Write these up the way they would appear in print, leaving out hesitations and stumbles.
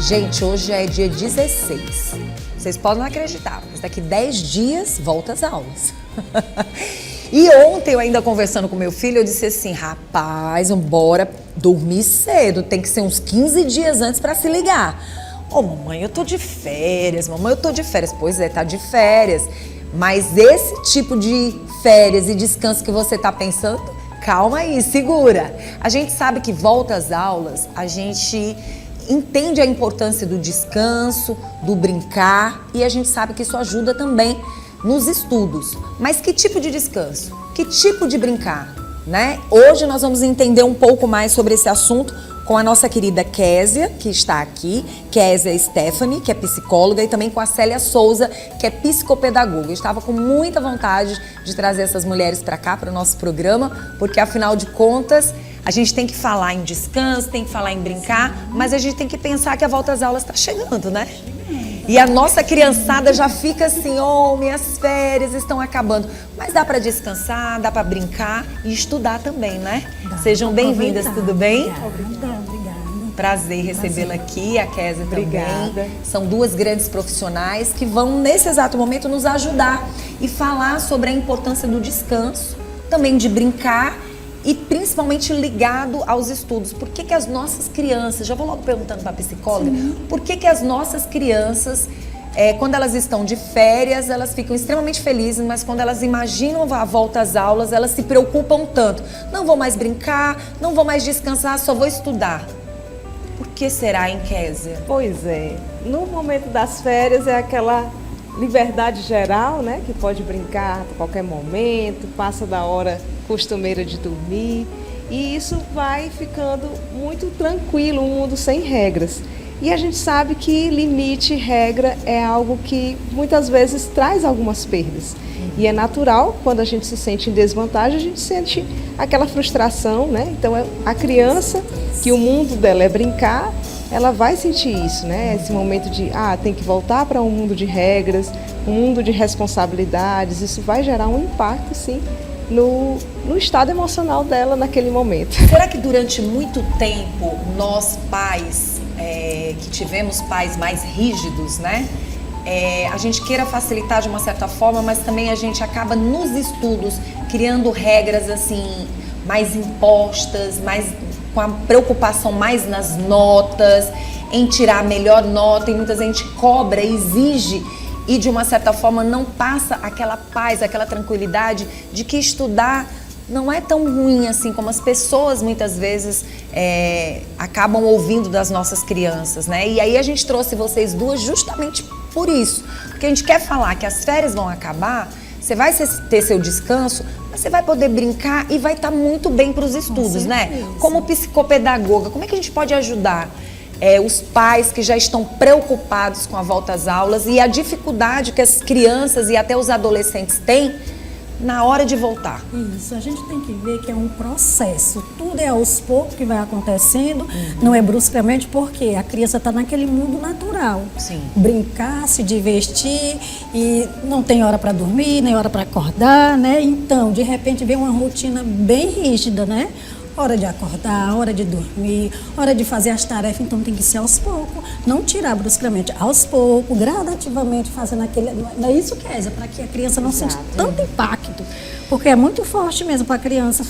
Gente, hoje é dia 16. Vocês podem não acreditar, mas daqui 10 dias volta às aulas. E ontem, eu ainda conversando com meu filho, eu disse assim, rapaz, bora dormir cedo, tem que ser uns 15 dias antes para se ligar. Ô, mamãe, eu tô de férias, mamãe, eu tô de férias. Pois é, tá de férias. Mas esse tipo de férias e descanso que você tá pensando, calma aí, segura. A gente sabe que volta às aulas, a gente entende a importância do descanso, do brincar, e a gente sabe que isso ajuda também nos estudos. Mas que tipo de descanso? Que tipo de brincar, né? Hoje nós vamos entender um pouco mais sobre esse assunto com a nossa querida Késia, que está aqui, Késia Stephanie, que é psicóloga, e também com a Célia Souza, que é psicopedagoga. Eu estava com muita vontade de trazer essas mulheres para cá, para o nosso programa, porque afinal de contas, a gente tem que falar em descanso, tem que falar em brincar, mas a gente tem que pensar que a volta às aulas está chegando, né? E a nossa criançada já fica assim, oh, minhas férias estão acabando. Mas dá para descansar, dá para brincar e estudar também, né? Sejam bem-vindas, tudo bem? Obrigada. Prazer recebê-la aqui, a Késia também. Obrigada. São duas grandes profissionais que vão, nesse exato momento, nos ajudar e falar sobre a importância do descanso, também de brincar e principalmente ligado aos estudos. Por que as nossas crianças, já vou logo perguntando para a psicóloga, por que as nossas crianças, quando elas estão de férias, elas ficam extremamente felizes, mas quando elas imaginam a volta às aulas, elas se preocupam tanto. Não vou mais brincar, não vou mais descansar, só vou estudar. Por que será, hein, Késia? Pois é, no momento das férias é aquela liberdade geral, né? Que pode brincar a qualquer momento, passa da hora costumeira de dormir, e isso vai ficando muito tranquilo, um mundo sem regras. E a gente sabe que limite, regra é algo que muitas vezes traz algumas perdas. E é natural, quando a gente se sente em desvantagem, a gente sente aquela frustração, né? Então a criança, que o mundo dela é brincar, ela vai sentir isso, né? Esse momento de, tem que voltar para um mundo de regras, um mundo de responsabilidades, isso vai gerar um impacto, sim, no estado emocional dela naquele momento. Será que durante muito tempo nós pais, que tivemos pais mais rígidos, né? A gente queira facilitar de uma certa forma, mas também a gente acaba nos estudos criando regras assim mais impostas, mais com a preocupação mais nas notas, em tirar a melhor nota, e muitas vezes a gente cobra, exige, e de uma certa forma não passa aquela paz, aquela tranquilidade de que estudar não é tão ruim assim como as pessoas muitas vezes acabam ouvindo das nossas crianças, né? E aí a gente trouxe vocês duas justamente por isso, porque a gente quer falar que as férias vão acabar, você vai ter seu descanso, mas você vai poder brincar e vai estar muito bem para os estudos, né? Como psicopedagoga, como é que a gente pode ajudar os pais que já estão preocupados com a volta às aulas e a dificuldade que as crianças e até os adolescentes têm na hora de voltar? Isso, a gente tem que ver que é um processo, tudo é aos poucos que vai acontecendo, não é bruscamente, porque a criança está naquele mundo natural. Sim. Brincar, se divertir, e não tem hora para dormir, nem hora para acordar, né? Então, de repente vem uma rotina bem rígida, né? Hora de acordar, hora de dormir, hora de fazer as tarefas, então tem que ser aos poucos, não tirar bruscamente, aos poucos, gradativamente fazendo aquele... Não é isso, Késia, para que a criança não sinta tanto impacto, porque é muito forte mesmo para a criança.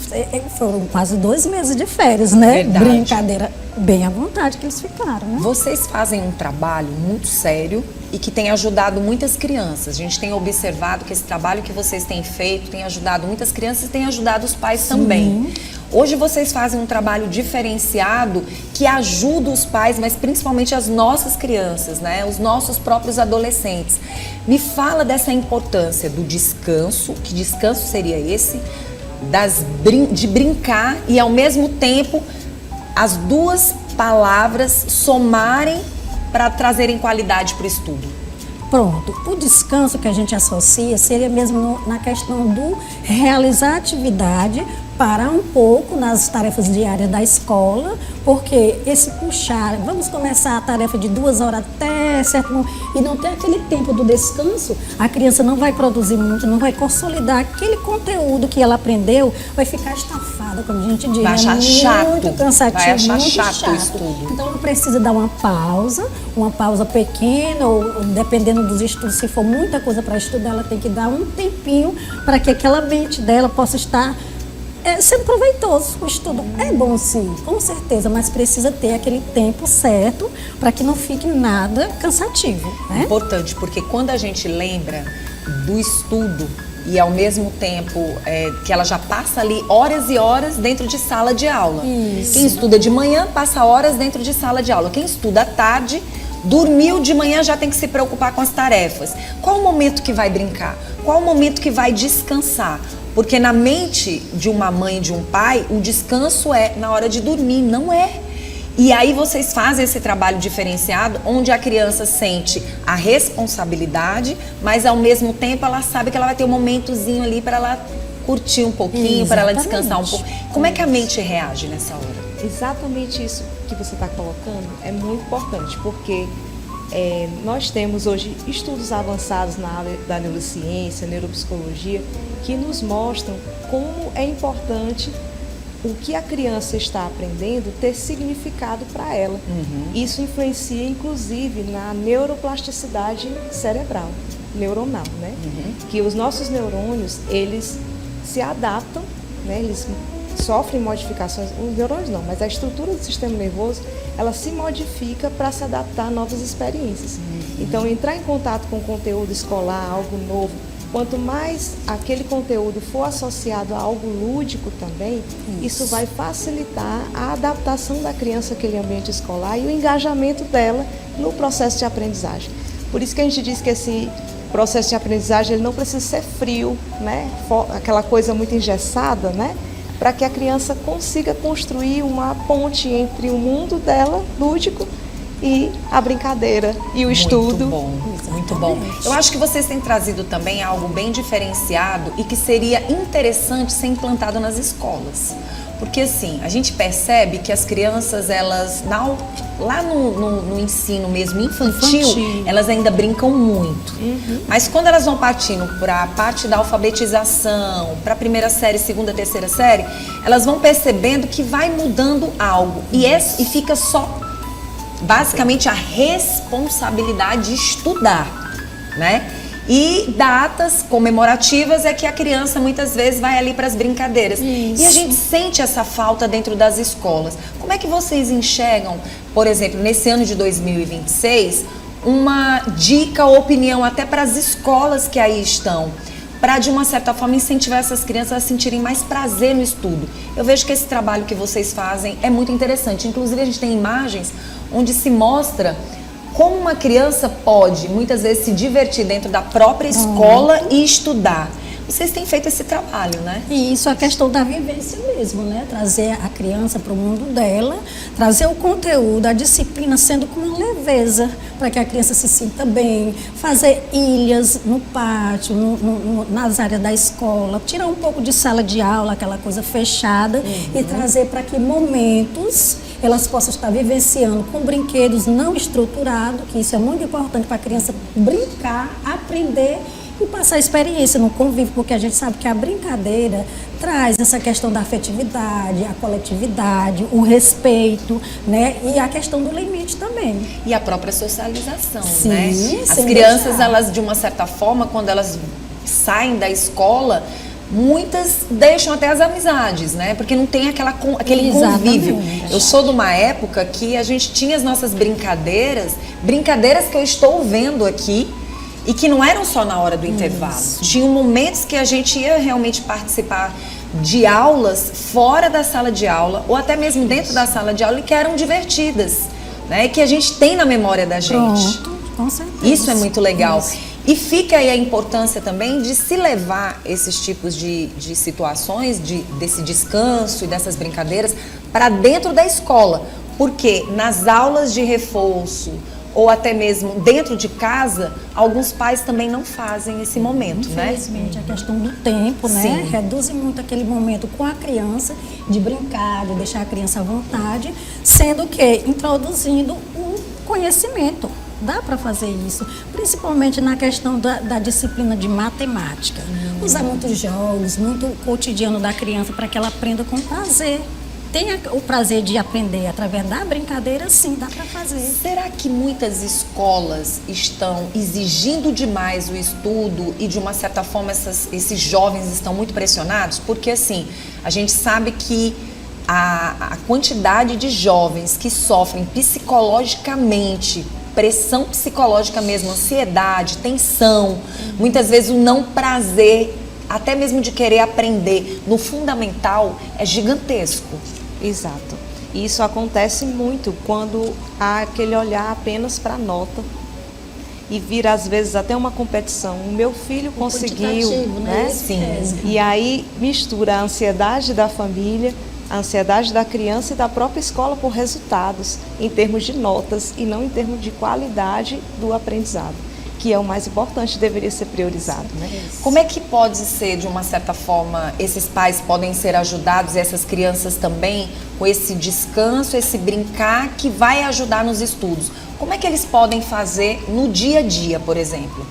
Foram quase 2 meses de férias, né? Verdade. Brincadeira, bem à vontade que eles ficaram, né? Vocês fazem um trabalho muito sério e que tem ajudado muitas crianças. A gente tem observado que esse trabalho que vocês têm feito tem ajudado muitas crianças e tem ajudado os pais também. Hoje vocês fazem um trabalho diferenciado que ajuda os pais, mas principalmente as nossas crianças, né? Os nossos próprios adolescentes. Me fala dessa importância do descanso, que descanso seria esse? De brincar e ao mesmo tempo as duas palavras somarem para trazerem qualidade para o estudo. Pronto, o descanso que a gente associa seria mesmo na questão do realizar a atividade, parar um pouco nas tarefas diárias da escola, porque esse puxar, vamos começar a tarefa de 2 horas até certo, e não ter aquele tempo do descanso, a criança não vai produzir muito, não vai consolidar aquele conteúdo que ela aprendeu, vai ficar estafado. maçarada, como a gente diz. Vai achar muito chato. cansativo, Vai achar muito chato o estudo. Então ela precisa dar uma pausa pequena, ou dependendo dos estudos, se for muita coisa para estudar, ela tem que dar um tempinho para que aquela mente dela possa estar sendo proveitoso. O estudo é bom sim, com certeza, mas precisa ter aquele tempo certo para que não fique nada cansativo, né? Importante, porque quando a gente lembra do estudo e ao mesmo tempo que ela já passa ali horas e horas dentro de sala de aula. Isso. Quem estuda de manhã passa horas dentro de sala de aula. Quem estuda à tarde, dormiu de manhã, já tem que se preocupar com as tarefas. Qual o momento que vai brincar? Qual o momento que vai descansar? Porque na mente de uma mãe e de um pai, o descanso é na hora de dormir, não é. E aí vocês fazem esse trabalho diferenciado, onde a criança sente a responsabilidade, mas ao mesmo tempo ela sabe que ela vai ter um momentozinho ali para ela curtir um pouquinho, para ela descansar um pouco. Como é que a mente reage nessa hora? Exatamente isso que você está colocando é muito importante, porque nós temos hoje estudos avançados na área da neurociência, neuropsicologia, que nos mostram como é importante o que a criança está aprendendo ter significado para ela. Isso influencia, inclusive, na neuroplasticidade cerebral, neuronal, né? Que os nossos neurônios, eles se adaptam, né? Eles sofrem modificações, os neurônios não, mas a estrutura do sistema nervoso, ela se modifica para se adaptar a novas experiências. Então, entrar em contato com conteúdo escolar, algo novo, quanto mais aquele conteúdo for associado a algo lúdico também, isso vai facilitar a adaptação da criança àquele ambiente escolar e o engajamento dela no processo de aprendizagem. Por isso que a gente diz que esse processo de aprendizagem ele não precisa ser frio, né? Aquela coisa muito engessada, né? Para que a criança consiga construir uma ponte entre o mundo dela, lúdico, e a brincadeira e o estudo. Muito bom. Eu acho que vocês têm trazido também algo bem diferenciado e que seria interessante ser implantado nas escolas. Porque assim, a gente percebe que as crianças, elas, lá no ensino mesmo infantil, elas ainda brincam muito. Mas quando elas vão partindo para a parte da alfabetização, para a primeira série, segunda, terceira série, elas vão percebendo que vai mudando algo. E fica só basicamente a responsabilidade de estudar, né? E datas comemorativas é que a criança muitas vezes vai ali para as brincadeiras. Isso. E a gente sente essa falta dentro das escolas. Como é que vocês enxergam, por exemplo, nesse ano de 2026, uma dica ou opinião até para as escolas que aí estão, para de uma certa forma incentivar essas crianças a sentirem mais prazer no estudo? Eu vejo que esse trabalho que vocês fazem é muito interessante. Inclusive a gente tem imagens onde se mostra como uma criança pode muitas vezes se divertir dentro da própria escola e estudar. Vocês têm feito esse trabalho, né? E isso é a questão da vivência mesmo, né? Trazer a criança para o mundo dela, trazer o conteúdo, a disciplina sendo com uma leveza, para que a criança se sinta bem, fazer ilhas no pátio, nas áreas da escola, tirar um pouco de sala de aula, aquela coisa fechada, e trazer para que momentos elas possam estar vivenciando com brinquedos não estruturados, que isso é muito importante para a criança brincar, aprender e passar a experiência no convívio, porque a gente sabe que a brincadeira traz essa questão da afetividade, a coletividade, o respeito, né? E a questão do limite também. E a própria socialização, Sim, né? As sem crianças, deixar. elas de uma certa forma, quando elas saem da escola, muitas deixam até as amizades, né? Porque não tem aquele Exatamente. convívio. Eu sou de uma época que a gente tinha as nossas brincadeiras que eu estou vendo aqui, e que não eram só na hora do intervalo. Tinham momentos que a gente ia realmente participar de aulas fora da sala de aula, ou até mesmo dentro da sala de aula, e que eram divertidas, né? E que a gente tem na memória da gente. Pronto, com certeza. Isso é muito legal. Isso. E fica aí a importância também de se levar esses tipos de situações, desse descanso e dessas brincadeiras para dentro da escola. Porque nas aulas de reforço, ou até mesmo dentro de casa, alguns pais também não fazem esse momento, né? Infelizmente, a questão do tempo, né? Sim. Reduz muito aquele momento com a criança, de brincar, de deixar a criança à vontade, sendo que introduzindo um conhecimento, Dá para fazer isso, principalmente na questão da disciplina de matemática. Usar muitos jogos, muito cotidiano da criança para que ela aprenda com prazer. Tenha o prazer de aprender através da brincadeira, sim, dá para fazer. Será que muitas escolas estão exigindo demais o estudo e, de uma certa forma, esses jovens estão muito pressionados? Porque, assim, a gente sabe que a quantidade de jovens que sofrem psicologicamente, pressão psicológica mesmo, ansiedade, tensão, muitas vezes o não prazer, até mesmo de querer aprender no fundamental, é gigantesco. Exato. E isso acontece muito quando há aquele olhar apenas para a nota e vira às vezes até uma competição. O meu filho conseguiu, né? Sim. E aí mistura a ansiedade da família, a ansiedade da criança e da própria escola por resultados, em termos de notas e não em termos de qualidade do aprendizado, que é o mais importante, deveria ser priorizado, né? Como é que pode ser, de uma certa forma, esses pais podem ser ajudados, e essas crianças também, com esse descanso, esse brincar que vai ajudar nos estudos? Como é que eles podem fazer no dia a dia, por exemplo?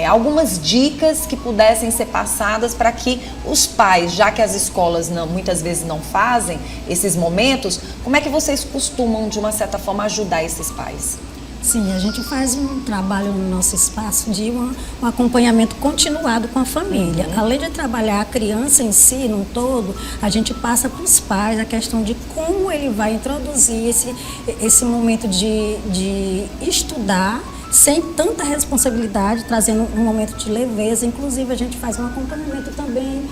Algumas dicas que pudessem ser passadas para que os pais, já que as escolas muitas vezes não fazem esses momentos, como é que vocês costumam, de uma certa forma, ajudar esses pais? Sim, a gente faz um trabalho no nosso espaço de um acompanhamento continuado com a família. Além de trabalhar a criança em si, num todo, a gente passa para os pais a questão de como ele vai introduzir esse momento de estudar sem tanta responsabilidade, trazendo um momento de leveza. Inclusive, a gente faz um acompanhamento também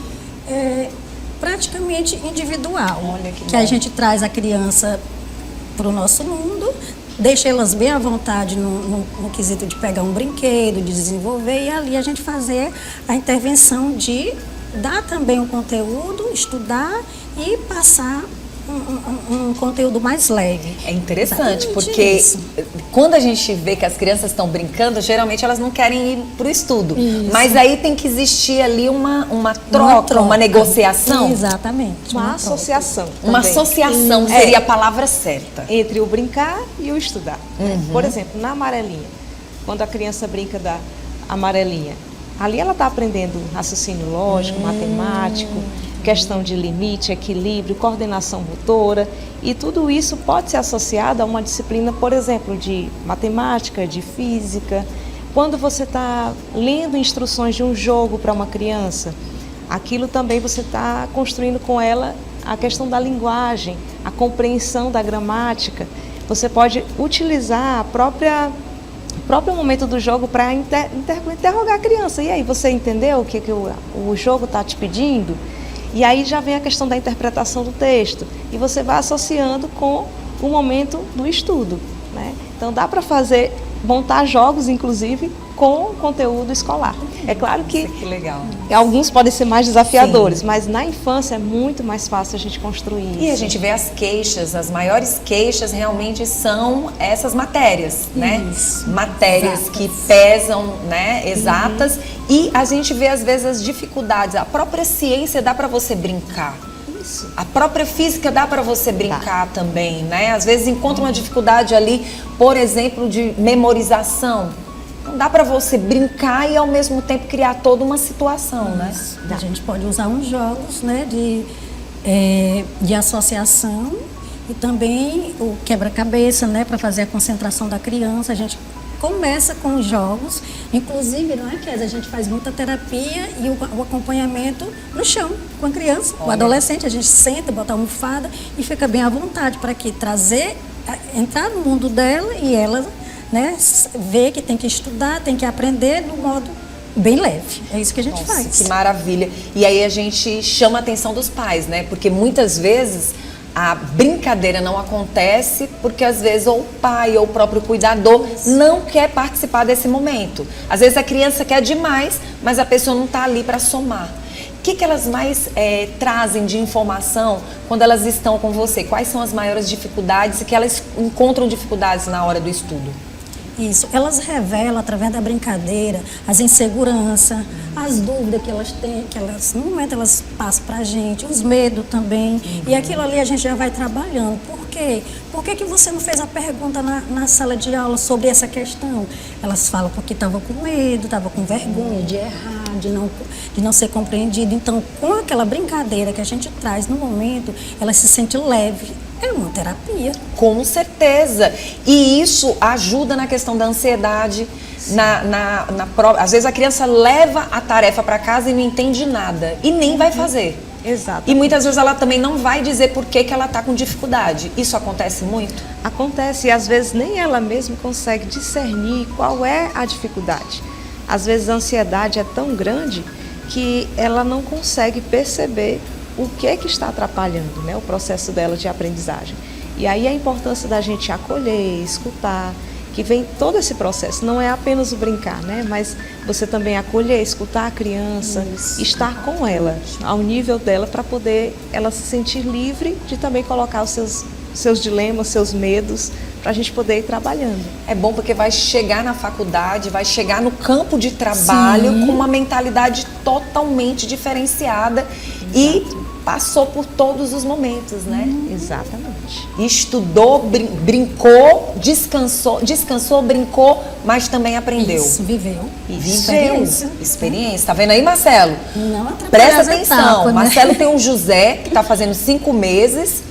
praticamente individual. Olha que bom. A gente traz a criança para o nosso mundo, deixa elas bem à vontade no quesito de pegar um brinquedo, de desenvolver, e ali a gente fazer a intervenção de dar também o conteúdo, estudar e passar um conteúdo mais leve. É interessante, Exatamente porque isso. Quando a gente vê que as crianças estão brincando, geralmente elas não querem ir para o estudo. Isso. Mas aí tem que existir ali uma troca, uma negociação. Exatamente. Uma associação Uma também. associação seria a palavra certa. Entre o brincar e o estudar. Por exemplo, na amarelinha, quando a criança brinca da amarelinha, ali ela está aprendendo raciocínio lógico, matemático, questão de limite, equilíbrio, coordenação motora, e tudo isso pode ser associado a uma disciplina, por exemplo, de matemática, de física. Quando você está lendo instruções de um jogo para uma criança, aquilo também você está construindo com ela a questão da linguagem, a compreensão da gramática. Você pode utilizar o próprio momento do jogo para interrogar a criança. E aí, você entendeu o que o jogo está te pedindo? E aí já vem a questão da interpretação do texto. E você vai associando com o momento do estudo, né? Então dá para montar jogos, inclusive, com conteúdo escolar. É claro que legal. Alguns podem ser mais desafiadores, mas na infância é muito mais fácil a gente construir isso. E a gente vê as queixas, as maiores queixas realmente são essas matérias, né? Matérias Exatas. que pesam, né? Exatas. E a gente vê às vezes as dificuldades. A própria ciência dá para você brincar. Isso. A própria física dá para você brincar também, né? Às vezes encontra uma dificuldade ali, por exemplo, de memorização. Não dá para você brincar e ao mesmo tempo criar toda uma situação, né? A gente pode usar uns jogos, né, de associação, e também o quebra-cabeça, né, para fazer a concentração da criança. A gente começa com os jogos, inclusive, não é, Kézia? A gente faz muita terapia e o acompanhamento no chão com a criança, o adolescente. A gente senta, bota a almofada e fica bem à vontade para entrar no mundo dela e ela, né, ver que tem que estudar, tem que aprender do modo bem leve. É isso que a gente faz. Que maravilha. E aí a gente chama a atenção dos pais, né? Porque muitas vezes a brincadeira não acontece porque às vezes ou o pai ou o próprio cuidador não quer participar desse momento. Às vezes a criança quer demais, mas a pessoa não está ali para somar. O que elas mais trazem de informação quando elas estão com você? Quais são as maiores dificuldades e que elas encontram dificuldades na hora do estudo? Isso, elas revelam através da brincadeira as inseguranças, as dúvidas que elas têm, no momento elas passam para a gente, os medos também. E aquilo ali a gente já vai trabalhando. Por quê? Por que você não fez a pergunta na sala de aula sobre essa questão? Elas falam porque estavam com medo, estavam com vergonha de errar, de não ser compreendido. Então, com aquela brincadeira que a gente traz no momento, ela se sente leve. É uma terapia. Com certeza. E isso ajuda na questão da ansiedade. Às vezes a criança leva a tarefa para casa e não entende nada. E nem vai fazer. Exato. E muitas vezes ela também não vai dizer por que ela está com dificuldade. Isso acontece muito? Acontece, e às vezes nem ela mesma consegue discernir qual é a dificuldade. Às vezes a ansiedade é tão grande que ela não consegue perceber o que está atrapalhando, né, o processo dela de aprendizagem. E aí a importância da gente acolher, escutar, que vem todo esse processo. Não é apenas o brincar, né, mas você também acolher, escutar a criança, estar com ela, ao nível dela, para poder ela se sentir livre de também colocar os seus dilemas, seus medos, para a gente poder ir trabalhando. É bom porque vai chegar na faculdade, vai chegar no campo de trabalho com uma mentalidade totalmente diferenciada. Exato. E passou por todos os momentos, né? Exatamente. Estudou, brincou, descansou, brincou, mas também aprendeu. Isso, viveu. E viveu. Experiência. Tá vendo aí, Marcelo? Não atrapalha. Presta atenção. Etapa, né? Marcelo tem um José que está fazendo 5 meses.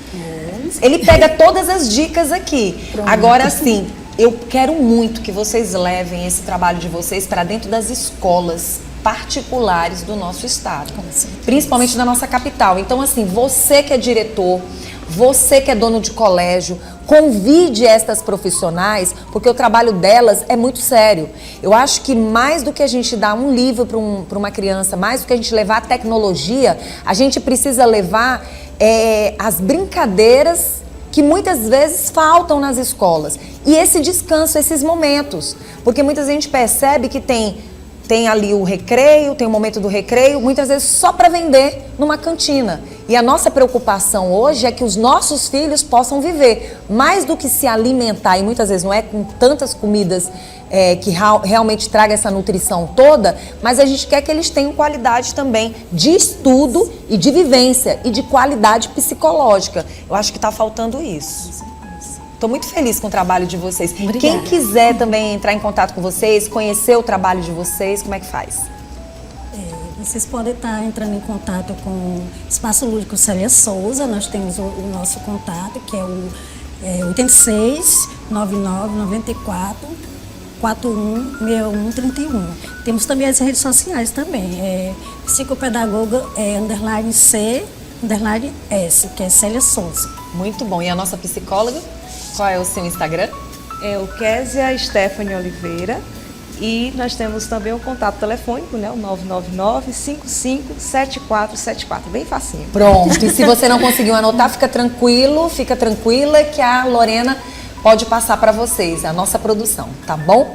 Ele pega todas as dicas aqui. Pronto. Agora, sim, eu quero muito que vocês levem esse trabalho de vocês para dentro das escolas particulares do nosso estado, principalmente da nossa capital. Então, assim, você que é diretor, você que é dono de colégio, convide estas profissionais, porque o trabalho delas é muito sério. Eu acho que mais do que a gente dar um livro para uma criança, mais do que a gente levar a tecnologia, a gente precisa levar as brincadeiras que muitas vezes faltam nas escolas. E esse descanso, esses momentos. Porque muita gente percebe que tem ali o recreio, tem o momento do recreio, muitas vezes só para vender numa cantina. E a nossa preocupação hoje é que os nossos filhos possam viver, mais do que se alimentar, e muitas vezes não é com tantas comidas que realmente traga essa nutrição toda, mas a gente quer que eles tenham qualidade também de estudo e de vivência e de qualidade psicológica. Eu acho que está faltando isso. Estou muito feliz com o trabalho de vocês. Obrigada. Quem quiser também entrar em contato com vocês, conhecer o trabalho de vocês, como é que faz? Vocês podem estar entrando em contato com o Espaço Lúdico Célia Souza. Nós temos o nosso contato, que é o 86 99 94 41 61 31. Temos também as redes sociais também. Psicopedagoga _ C _ S, que é Célia Souza. Muito bom. E a nossa psicóloga? Qual é o seu Instagram? É o Késia Stephanie Oliveira. E nós temos também o contato telefônico, né? O 999-557474. Bem facinho. Pronto. E se você não conseguiu anotar, fica tranquilo, fica tranquila que a Lorena pode passar para vocês, a nossa produção, tá bom?